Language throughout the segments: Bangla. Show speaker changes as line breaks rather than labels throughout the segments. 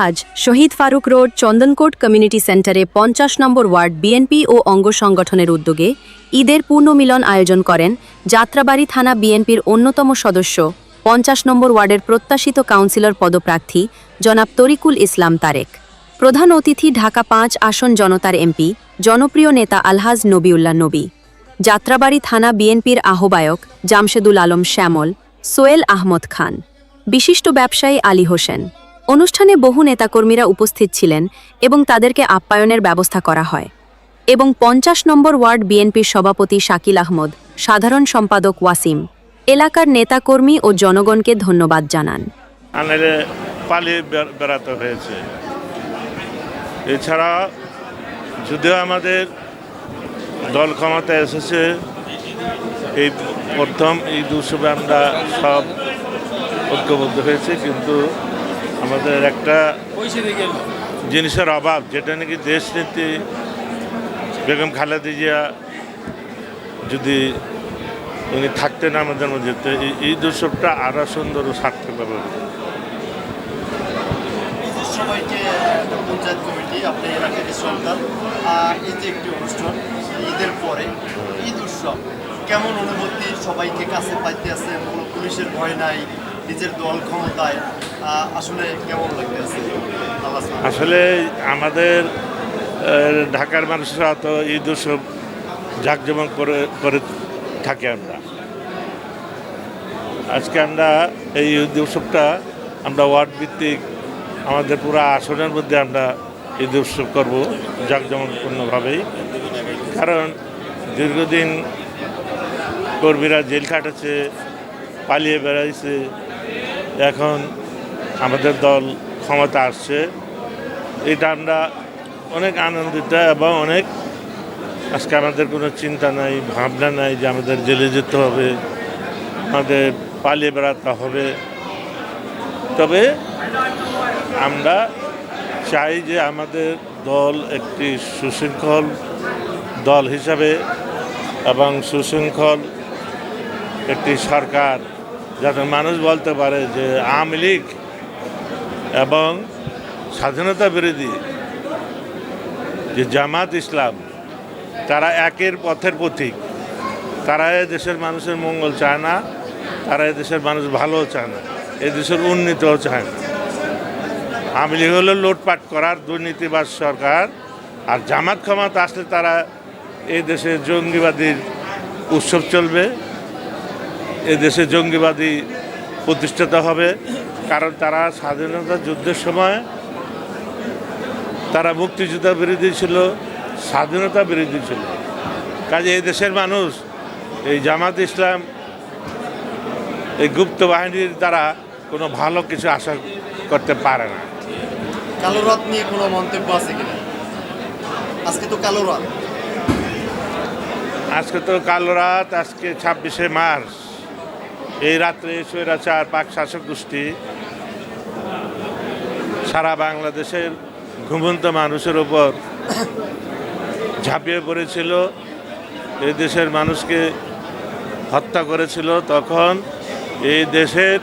আজ শহীদ ফারুক রোড চন্দনকোট কমিউনিটি সেন্টারে ৫০ নম্বর ওয়ার্ড বিএনপি ও অঙ্গ সংগঠনের উদ্যোগে ঈদের পুনর্মিলন আয়োজন করেন যাত্রাবাড়ী থানা বিএনপির অন্যতম সদস্য ৫০ নম্বর ওয়ার্ডের প্রত্যাশিত কাউন্সিলর পদপ্রার্থী জনাব তরিকুল ইসলাম তারেক। প্রধান অতিথি ঢাকা ৫ আসন জনতার এমপি জনপ্রিয় নেতা আলহাজ নবিউল্লাহ নবী, যাত্রাবাড়ী থানা বিএনপির আহ্বায়ক জামশেদুল আলম শ্যামল, সোয়েল আহমদ খান, বিশিষ্ট ব্যবসায়ী আলী হোসেন। অনুষ্ঠানে বহু নেতাকর্মীরা উপস্থিত ছিলেন এবং তাদেরকে আপ্যায়নের ব্যবস্থা করা হয় এবং ৫০ নম্বর ওয়ার্ড বিএনপির সভাপতি শাকিল আহমদ, সাধারণ সম্পাদক ওয়াসিম, এলাকার নেতাকর্মী ও জনগণকে ধন্যবাদ জানান।
পালিয়ে বেড়াতে হয়েছে। এছাড়া যদিও আমাদের দল ক্ষমতায় এসেছে, এই প্রথম এই উৎসবে আমরা সব ঐক্যবদ্ধ হয়েছে, কিন্তু আমাদের একটা জিনিসের অভাব, যেটা নাকি দেশনীতি বেগম খালেদা জিয়া যদি উনি থাকতেন আমাদের মধ্যে, তো এই উৎসবটা আরও সুন্দর ও সার্থক হবে।
পঞ্চায়েত কমিটি আপনি এলাকার সন্তান, এই যে একটি অনুষ্ঠান ঈদের পরে ঈদ উৎসব, কেমন অনুভূতি? সবাইকে কাছে পাইতে আছে, পুলিশের ভয় নাই, নিজের দল ক্ষমতায়, আসলে কেমন লাগতে আছে?
আসলে আমাদের ঢাকার মানুষরা তো ঈদ উৎসব জাঁকজমক করে থাকি আমরা। আজকে আমরা এই ঈদ উৎসবটা আমরা ওয়ার্ড ভিত্তিক আমাদের পুরো আসনের মধ্যে আমরা ঈদ উৎসব করবো জাঁকজমকপূর্ণভাবেই। কারণ দীর্ঘদিন কর্মীরা জেল খাটেছে, পালিয়ে বেড়াইছে, এখন আমাদের দল ক্ষমতা আসছে, এটা আমরা অনেক আনন্দিত এবং অনেক আজকে আমাদের কোনো চিন্তা নাই, ভাবনা নাই যে আমাদের জেলে যেতে হবে, আমাদের পালিয়ে বেড়াতে হবে। তবে আমরা চাই যে আমাদের দল একটি সুশৃঙ্খল দল হিসাবে এবং সুশৃঙ্খল একটি সরকার, যাতে মানুষ বলতে পারে যে আওয়ামী লীগ এবং স্বাধীনতা বিরোধী যে জামাত ইসলাম, তারা একের পথের পথিক। তারা এ দেশের মানুষের মঙ্গল চায় না, তারা এ দেশের মানুষ ভালোও চায় না, এ দেশের উন্নতিও চায় না। আওয়ামী লীগ হলো লুটপাট করার দুর্নীতিবাজ সরকার, আর জামাত ক্ষমতা আসলে তারা এই দেশে জঙ্গিবাদীর উৎসব চলবে, এ দেশে জঙ্গিবাদী প্রতিষ্ঠিত হবে। কারণ তারা স্বাধীনতা যুদ্ধের সময় তারা মুক্তিযোদ্ধা বিরোধী ছিল, স্বাধীনতা বিরোধী ছিল। কাজে এই দেশের মানুষ এই জামাত ইসলাম, এই গুপ্ত বাহিনীর দ্বারা কোনো ভালো কিছু আশা করতে পারে না।
কালো রাত নিয়ে কোনো মন্তব্য আছে কিনা? আজকে তো কালো রাত,
আজকে 26শে মার্চ। এই রাত্রে স্বৈরাচার পাক শাসক গোষ্ঠী সারা বাংলাদেশের ঘুমন্ত মানুষের ওপর ঝাঁপিয়ে পড়েছিল, এই দেশের মানুষকে হত্যা করেছিল। তখন এই দেশের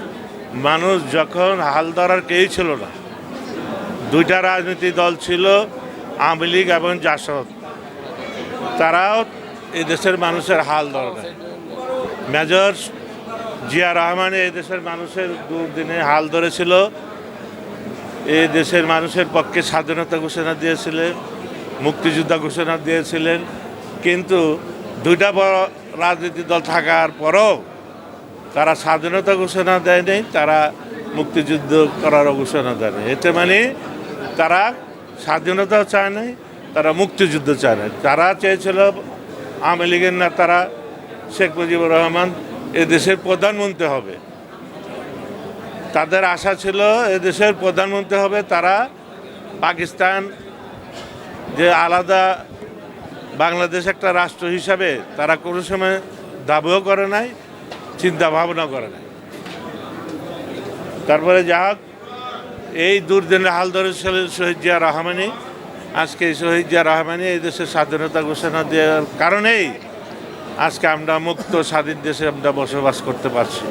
মানুষ যখন হাল ধরার কেউই ছিল না, দুইটা রাজনৈতিক দল ছিল, আওয়ামী লীগ এবং জাসদ, তারাও এই দেশের মানুষের হাল ধরে না। মেজর জিয়া রহমান এই দেশের মানুষের দুর্দিনে হাল ধরেছিল, এই দেশের মানুষের পক্ষে স্বাধীনতা ঘোষণা দিয়েছিলেন, মুক্তিযোদ্ধা ঘোষণা দিয়েছিলেন। কিন্তু দুইটা বড় রাজনৈতিক দল থাকার পরও তারা স্বাধীনতা ঘোষণা দেয়নি, তারা মুক্তিযুদ্ধ করারও ঘোষণা দেয়নি। এতে মানে তারা স্বাধীনতাও চায় নাই, তারা মুক্তিযুদ্ধ চায় না। তারা চেয়েছিল আওয়ামী লীগের নেতারা শেখ মুজিবুর রহমান এদেশের প্রধানমন্ত্রী হবে, তাদের আশা ছিল এদেশের প্রধানমন্ত্রী হবে। তারা পাকিস্তান যে আলাদা বাংলাদেশ একটা রাষ্ট্র হিসাবে তারা কোনো সময় দাবিও করে নাই, চিন্তা ভাবনা করে নাই। তারপরে যা হোক, এই দুর্দিনের হাল ধরেছিল শহীদ জিয়া রহমানি। আজকে শহীদ জিয়া রহমানি এই দেশের স্বাধীনতা ঘোষণা দেওয়ার কারণেই আজকে আমরা মুক্ত স্বাধীন দেশে আমরা বসবাস করতে পারছি।